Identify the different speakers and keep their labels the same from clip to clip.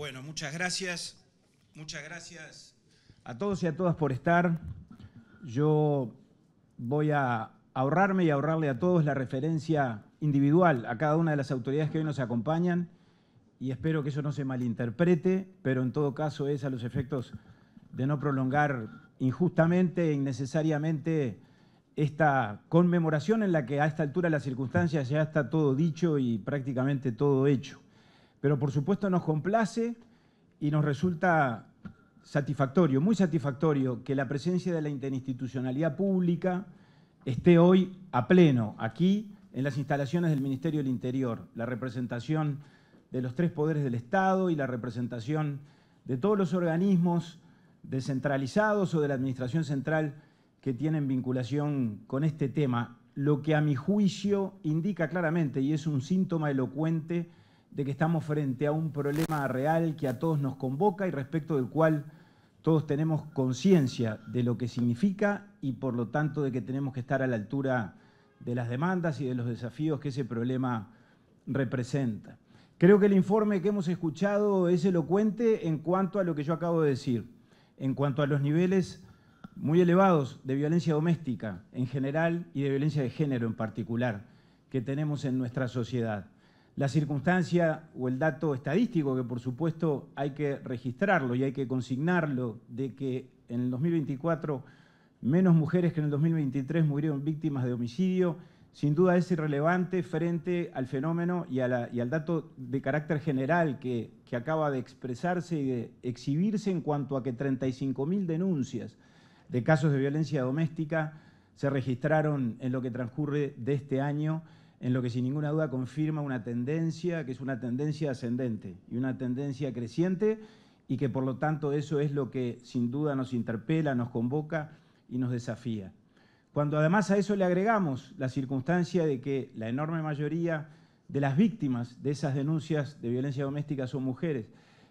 Speaker 1: Bueno, muchas gracias a todos y a todas por estar. Yo voy a ahorrarme y ahorrarle a todos la referencia individual a cada una de las autoridades que hoy nos acompañan y espero que eso no se malinterprete, pero en todo caso es a los efectos de no prolongar injustamente e innecesariamente esta conmemoración en la que a esta altura de las circunstancias ya está todo dicho y prácticamente todo hecho. Pero por supuesto nos complace y nos resulta satisfactorio, muy satisfactorio, que la presencia de la interinstitucionalidad pública esté hoy a pleno, aquí en las instalaciones del Ministerio del Interior, la representación de los tres poderes del Estado y la representación de todos los organismos descentralizados o de la Administración Central que tienen vinculación con este tema, lo que a mi juicio indica claramente, y es un síntoma elocuente, de que estamos frente a un problema real que a todos nos convoca y respecto del cual todos tenemos conciencia de lo que significa y por lo tanto de que tenemos que estar a la altura de las demandas y de los desafíos que ese problema representa. Creo que el informe que hemos escuchado es elocuente en cuanto a lo que yo acabo de decir, en cuanto a los niveles muy elevados de violencia doméstica en general y de violencia de género en particular que tenemos en nuestra sociedad. La circunstancia o el dato estadístico, que por supuesto hay que registrarlo y hay que consignarlo, de que en el 2024 menos mujeres que en el 2023 murieron víctimas de homicidio, sin duda es irrelevante frente al fenómeno y al dato de carácter general que acaba de expresarse y de exhibirse en cuanto a que 35.000 denuncias de casos de violencia doméstica se registraron en lo que transcurre de este año, en lo que sin ninguna duda confirma una tendencia que es una tendencia ascendente y una tendencia creciente y que por lo tanto eso es lo que sin duda nos interpela, nos convoca y nos desafía. Cuando además a eso le agregamos la circunstancia de que la enorme mayoría de las víctimas de esas denuncias de violencia doméstica son mujeres,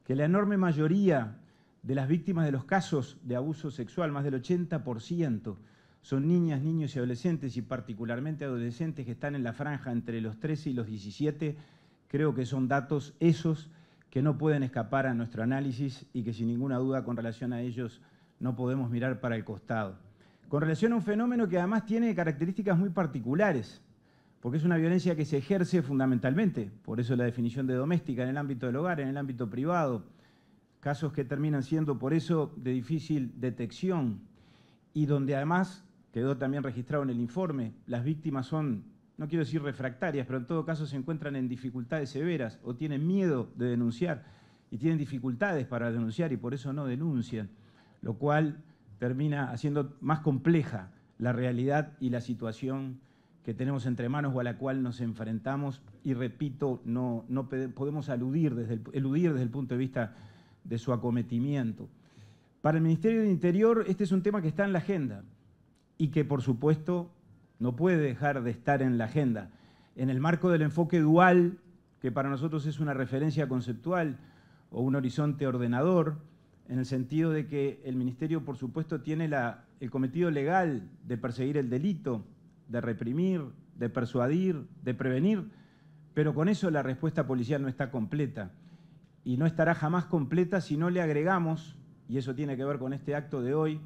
Speaker 1: que la enorme mayoría de las víctimas de los casos de abuso sexual, más del 80%, son niñas, niños y adolescentes, y particularmente adolescentes que están en la franja entre los 13 y los 17, creo que son datos esos que no pueden escapar a nuestro análisis y que sin ninguna duda con relación a ellos no podemos mirar para el costado. Con relación a un fenómeno que además tiene características muy particulares, porque es una violencia que se ejerce fundamentalmente, por eso la definición de doméstica, en el ámbito del hogar, en el ámbito privado, casos que terminan siendo por eso de difícil detección y donde además quedó también registrado en el informe, las víctimas son, no quiero decir refractarias, pero en todo caso se encuentran en dificultades severas o tienen miedo de denunciar y tienen dificultades para denunciar y por eso no denuncian, lo cual termina haciendo más compleja la realidad y la situación que tenemos entre manos o a la cual nos enfrentamos y repito, no podemos eludir desde el punto de vista de su acometimiento. Para el Ministerio del Interior este es un tema que está en la agenda y que por supuesto no puede dejar de estar en la agenda. En el marco del enfoque dual, que para nosotros es una referencia conceptual o un horizonte ordenador, en el sentido de que el Ministerio por supuesto tiene el cometido legal de perseguir el delito, de reprimir, de persuadir, de prevenir, pero con eso la respuesta policial no está completa y no estará jamás completa si no le agregamos, y eso tiene que ver con este acto de hoy,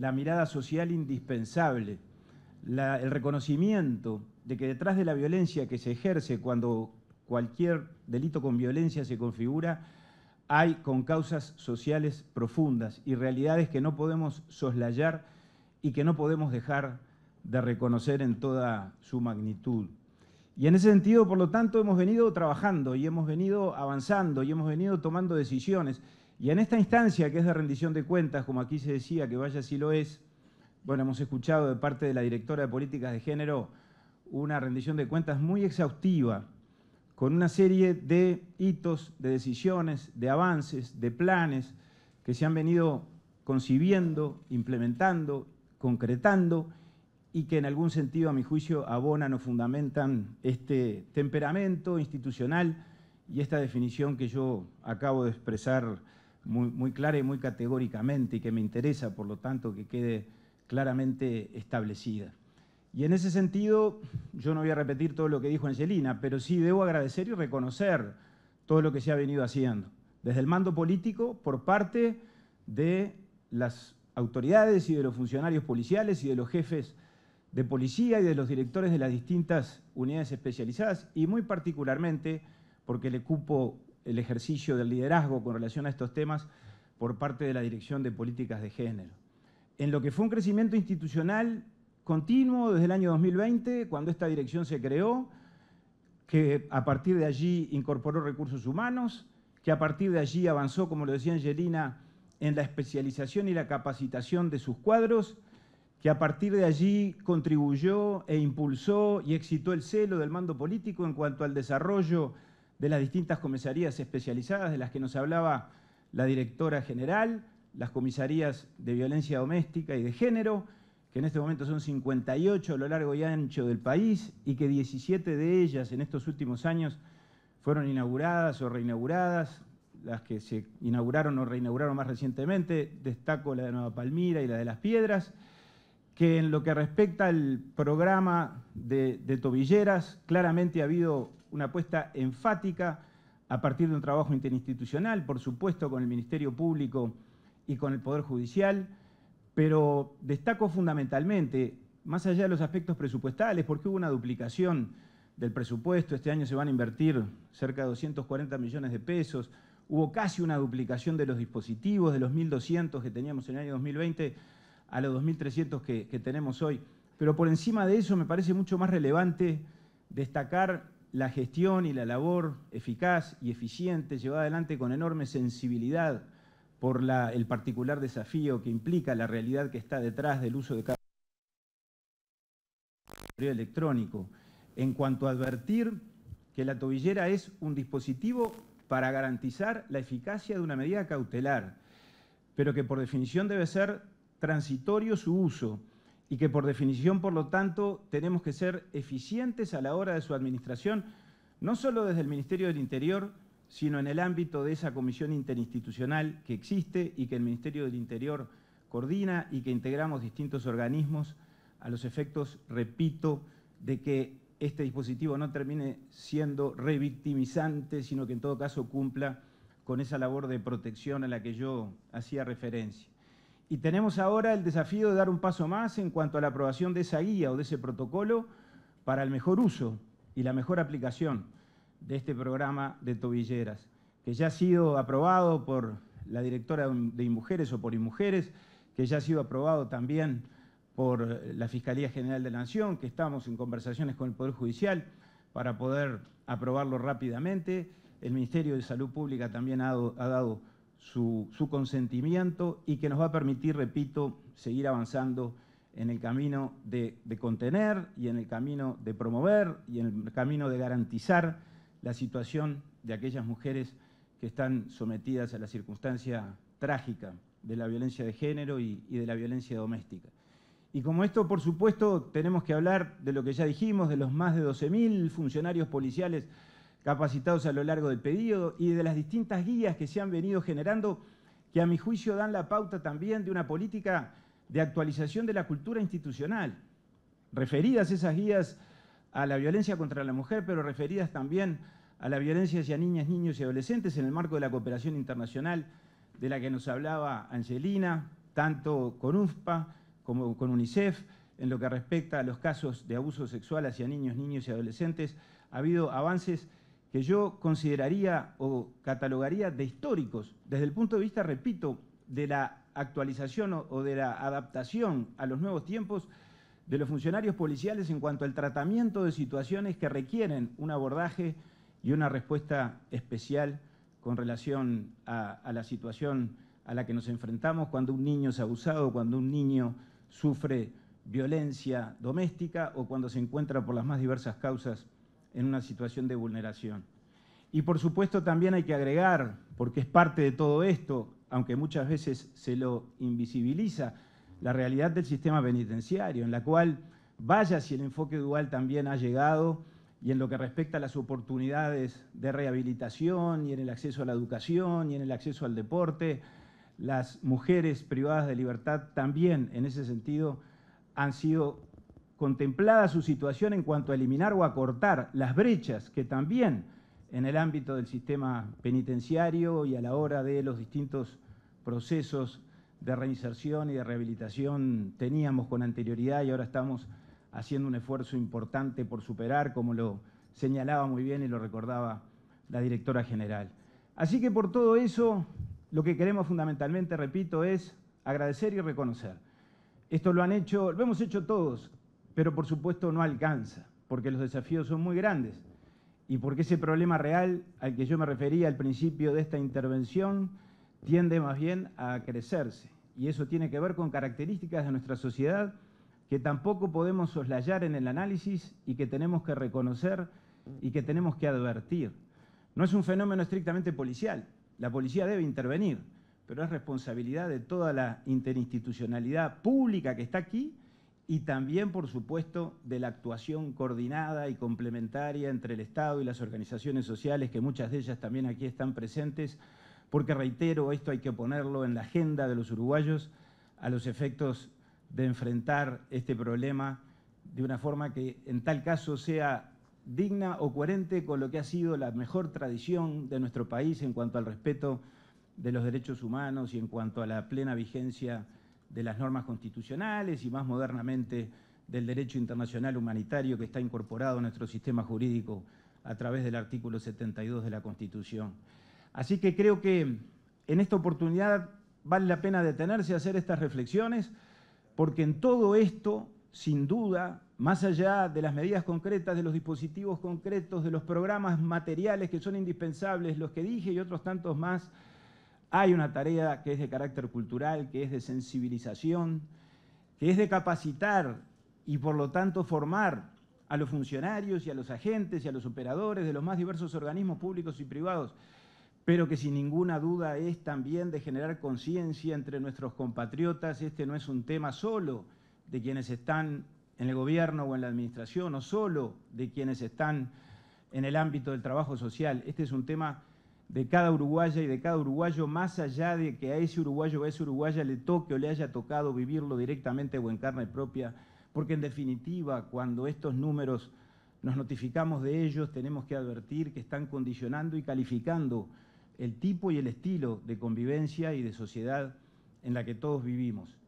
Speaker 1: la mirada social indispensable, el reconocimiento de que detrás de la violencia que se ejerce cuando cualquier delito con violencia se configura, hay concausas sociales profundas y realidades que no podemos soslayar y que no podemos dejar de reconocer en toda su magnitud. Y en ese sentido, por lo tanto, hemos venido trabajando y hemos venido avanzando y hemos venido tomando decisiones. Y en esta instancia, que es de rendición de cuentas, como aquí se decía, que vaya si lo es, bueno, hemos escuchado de parte de la directora de Políticas de Género una rendición de cuentas muy exhaustiva, con una serie de hitos, de decisiones, de avances, de planes que se han venido concibiendo, implementando, concretando y que en algún sentido, a mi juicio, abonan o fundamentan este temperamento institucional y esta definición que yo acabo de expresar muy clara y muy categóricamente y que me interesa, por lo tanto, que quede claramente establecida. Y en ese sentido, yo no voy a repetir todo lo que dijo Angelina, pero sí debo agradecer y reconocer todo lo que se ha venido haciendo, desde el mando político por parte de las autoridades y de los funcionarios policiales y de los jefes de policía y de los directores de las distintas unidades especializadas, y muy particularmente porque le cupo el ejercicio del liderazgo con relación a estos temas por parte de la Dirección de Políticas de Género. En lo que fue un crecimiento institucional continuo desde el año 2020, cuando esta dirección se creó, que a partir de allí incorporó recursos humanos, que a partir de allí avanzó, como lo decía Angelina, en la especialización y la capacitación de sus cuadros, que a partir de allí contribuyó e impulsó y excitó el celo del mando político en cuanto al desarrollo de las distintas comisarías especializadas de las que nos hablaba la directora general, las comisarías de violencia doméstica y de género, que en este momento son 58 a lo largo y ancho del país y que 17 de ellas en estos últimos años fueron inauguradas o reinauguradas. Las que se inauguraron o reinauguraron más recientemente, destaco la de Nueva Palmira y la de Las Piedras, que en lo que respecta al programa de tobilleras, claramente ha habido una apuesta enfática a partir de un trabajo interinstitucional, por supuesto con el Ministerio Público y con el Poder Judicial, pero destaco fundamentalmente, más allá de los aspectos presupuestales, porque hubo una duplicación del presupuesto, este año se van a invertir cerca de 240 millones de pesos, hubo casi una duplicación de los dispositivos, de los 1.200 que teníamos en el año 2020 a los 2.300 que tenemos hoy. Pero por encima de eso me parece mucho más relevante destacar la gestión y la labor eficaz y eficiente llevada adelante con enorme sensibilidad por el particular desafío que implica la realidad que está detrás del uso de cada electrónico, en cuanto a advertir que la tobillera es un dispositivo para garantizar la eficacia de una medida cautelar, pero que por definición debe ser transitorio su uso y que por definición, por lo tanto, tenemos que ser eficientes a la hora de su administración, no solo desde el Ministerio del Interior, sino en el ámbito de esa comisión interinstitucional que existe y que el Ministerio del Interior coordina y que integramos distintos organismos a los efectos, repito, de que este dispositivo no termine siendo revictimizante, sino que en todo caso cumpla con esa labor de protección a la que yo hacía referencia. Y tenemos ahora el desafío de dar un paso más en cuanto a la aprobación de esa guía o de ese protocolo para el mejor uso y la mejor aplicación de este programa de tobilleras, que ya ha sido aprobado por la directora de InMujeres o por InMujeres, que ya ha sido aprobado también por la Fiscalía General de la Nación, que estamos en conversaciones con el Poder Judicial para poder aprobarlo rápidamente. El Ministerio de Salud Pública también ha dado su consentimiento y que nos va a permitir, repito, seguir avanzando en el camino de contener y en el camino de promover y en el camino de garantizar la situación de aquellas mujeres que están sometidas a la circunstancia trágica de la violencia de género y de la violencia doméstica. Y como esto, por supuesto, tenemos que hablar de lo que ya dijimos, de los más de 12.000 funcionarios policiales capacitados a lo largo del periodo y de las distintas guías que se han venido generando, que a mi juicio dan la pauta también de una política de actualización de la cultura institucional, referidas esas guías a la violencia contra la mujer, pero referidas también a la violencia hacia niñas, niños y adolescentes en el marco de la cooperación internacional de la que nos hablaba Angelina, tanto con UNFPA como con UNICEF, en lo que respecta a los casos de abuso sexual hacia niños, niños y adolescentes. Ha habido avances que yo consideraría o catalogaría de históricos, desde el punto de vista, repito, de la actualización o de la adaptación a los nuevos tiempos de los funcionarios policiales en cuanto al tratamiento de situaciones que requieren un abordaje y una respuesta especial con relación a la situación a la que nos enfrentamos cuando un niño es abusado, cuando un niño sufre violencia doméstica o cuando se encuentra por las más diversas causas en una situación de vulneración. Y por supuesto también hay que agregar, porque es parte de todo esto, aunque muchas veces se lo invisibiliza, la realidad del sistema penitenciario, en la cual, vaya si el enfoque dual también ha llegado, y en lo que respecta a las oportunidades de rehabilitación, y en el acceso a la educación, y en el acceso al deporte, las mujeres privadas de libertad también, en ese sentido, han sido contemplada su situación en cuanto a eliminar o acortar las brechas que también en el ámbito del sistema penitenciario y a la hora de los distintos procesos de reinserción y de rehabilitación teníamos con anterioridad y ahora estamos haciendo un esfuerzo importante por superar, como lo señalaba muy bien y lo recordaba la directora general. Así que por todo eso, lo que queremos fundamentalmente, repito, es agradecer y reconocer. Esto lo hemos hecho todos, pero por supuesto no alcanza, porque los desafíos son muy grandes y porque ese problema real al que yo me refería al principio de esta intervención tiende más bien a crecerse. Y eso tiene que ver con características de nuestra sociedad que tampoco podemos soslayar en el análisis y que tenemos que reconocer y que tenemos que advertir. No es un fenómeno estrictamente policial. La policía debe intervenir, pero es responsabilidad de toda la interinstitucionalidad pública que está aquí y también, por supuesto, de la actuación coordinada y complementaria entre el Estado y las organizaciones sociales, que muchas de ellas también aquí están presentes, porque reitero, esto hay que ponerlo en la agenda de los uruguayos a los efectos de enfrentar este problema de una forma que en tal caso sea digna o coherente con lo que ha sido la mejor tradición de nuestro país en cuanto al respeto de los derechos humanos y en cuanto a la plena vigencia de las normas constitucionales y más modernamente del derecho internacional humanitario que está incorporado a nuestro sistema jurídico a través del artículo 72 de la Constitución. Así que creo que en esta oportunidad vale la pena detenerse a hacer estas reflexiones, porque en todo esto, sin duda, más allá de las medidas concretas, de los dispositivos concretos, de los programas materiales que son indispensables, los que dije y otros tantos más, hay una tarea que es de carácter cultural, que es de sensibilización, que es de capacitar y por lo tanto formar a los funcionarios y a los agentes y a los operadores de los más diversos organismos públicos y privados, pero que sin ninguna duda es también de generar conciencia entre nuestros compatriotas. Este no es un tema solo de quienes están en el gobierno o en la administración, o solo de quienes están en el ámbito del trabajo social. Este es un tema de cada uruguaya y de cada uruguayo, más allá de que a ese uruguayo o a esa uruguaya le toque o le haya tocado vivirlo directamente o en carne propia, porque en definitiva, cuando estos números nos notificamos de ellos, tenemos que advertir que están condicionando y calificando el tipo y el estilo de convivencia y de sociedad en la que todos vivimos.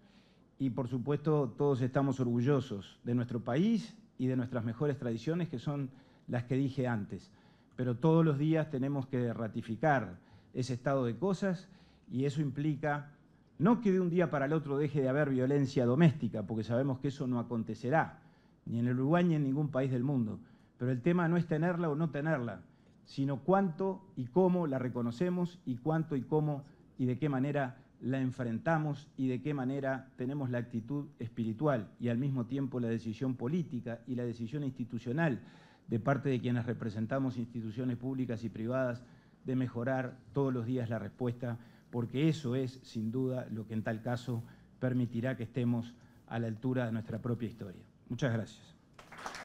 Speaker 1: Y por supuesto todos estamos orgullosos de nuestro país y de nuestras mejores tradiciones, que son las que dije antes. Pero todos los días tenemos que ratificar ese estado de cosas y eso implica no que de un día para el otro deje de haber violencia doméstica, porque sabemos que eso no acontecerá, ni en el Uruguay ni en ningún país del mundo. Pero el tema no es tenerla o no tenerla, sino cuánto y cómo la reconocemos y cuánto y cómo y de qué manera la enfrentamos y de qué manera tenemos la actitud espiritual y al mismo tiempo la decisión política y la decisión institucional de parte de quienes representamos instituciones públicas y privadas de mejorar todos los días la respuesta, porque eso es, sin duda, lo que en tal caso permitirá que estemos a la altura de nuestra propia historia. Muchas gracias.